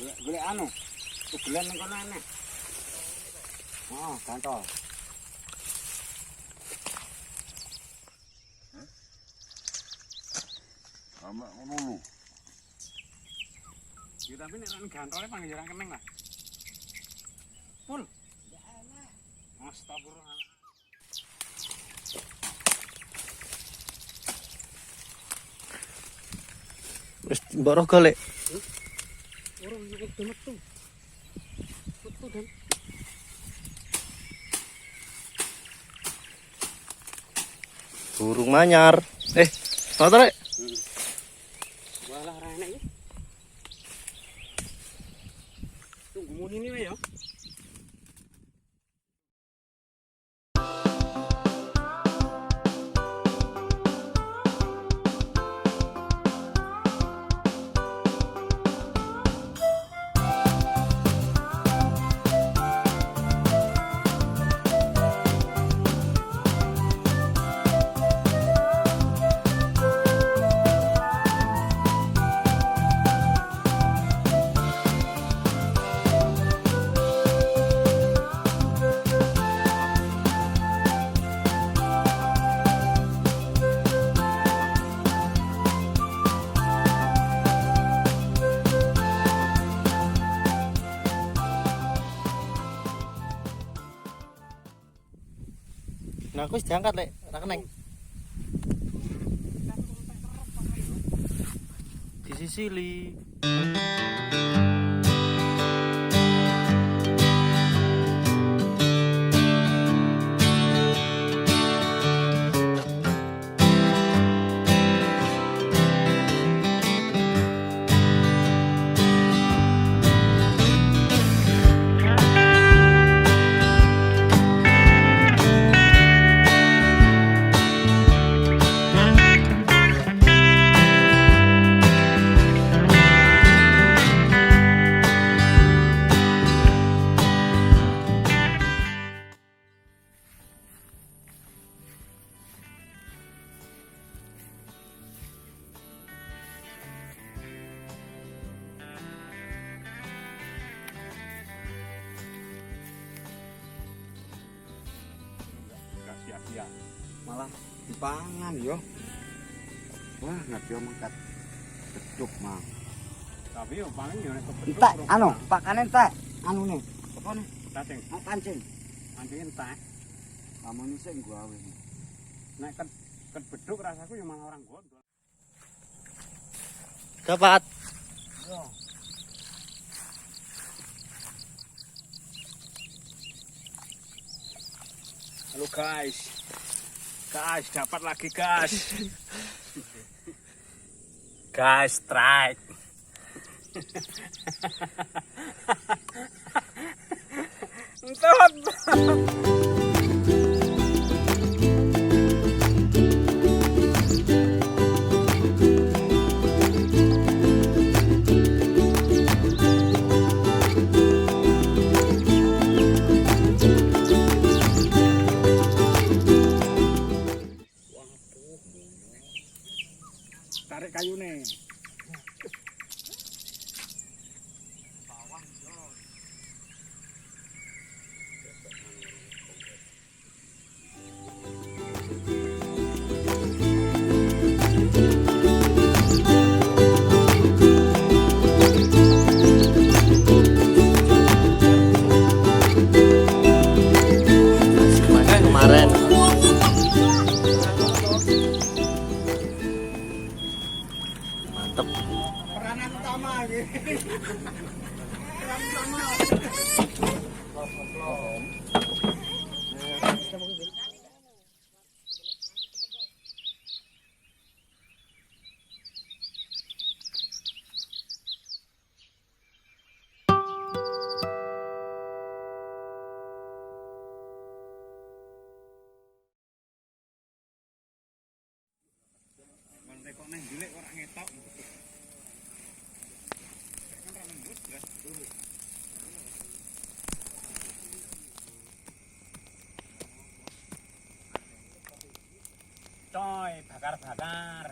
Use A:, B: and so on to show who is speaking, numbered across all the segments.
A: Golek anu. Tugelan ning kono aneh. Oh, gantol.
B: Amak ngono lho.
A: Ya tapi nek nang gantole panggiran keneng lah. Full. Ya enak. Astagfirullah.
C: Wis mbok roh golek.
A: Orang nyukup metu. Metu dan
C: Burung manyar. Foto rek.
A: walah ra enak iki. Tunggu muni ini ya.
C: Nah, aku wis diangkat lek, ora keneng. Disisili.
A: Sia-sia. Malah dipangan yo. Wah, ngerti mengkat beduk mah. Tapi yo paling yo nek beduk. Entek anu, pakane entek. Anu nih. Apa nih? Pancing. Oh, pancing. Pancing entek. Kamane sing gawe. Nek ket beduk rasaku yo malah orang gondol.
C: Dapat.
A: Yo. Halo guys, dapat lagi guys. Guys, strike. Entut. Tarik kayune.
C: Kemarin. Mantep.
A: Peranan utama iki. Peran utama. Kok nang jelek ora ngetok. Kan ra nembus belas. Coy, bakar-bakar.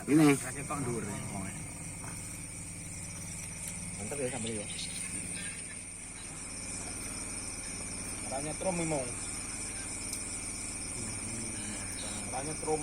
A: Ini.
B: Kasih tok ndur.
C: Mantap ya sambal ya.
B: Caranya trum mimong. Caranya trum.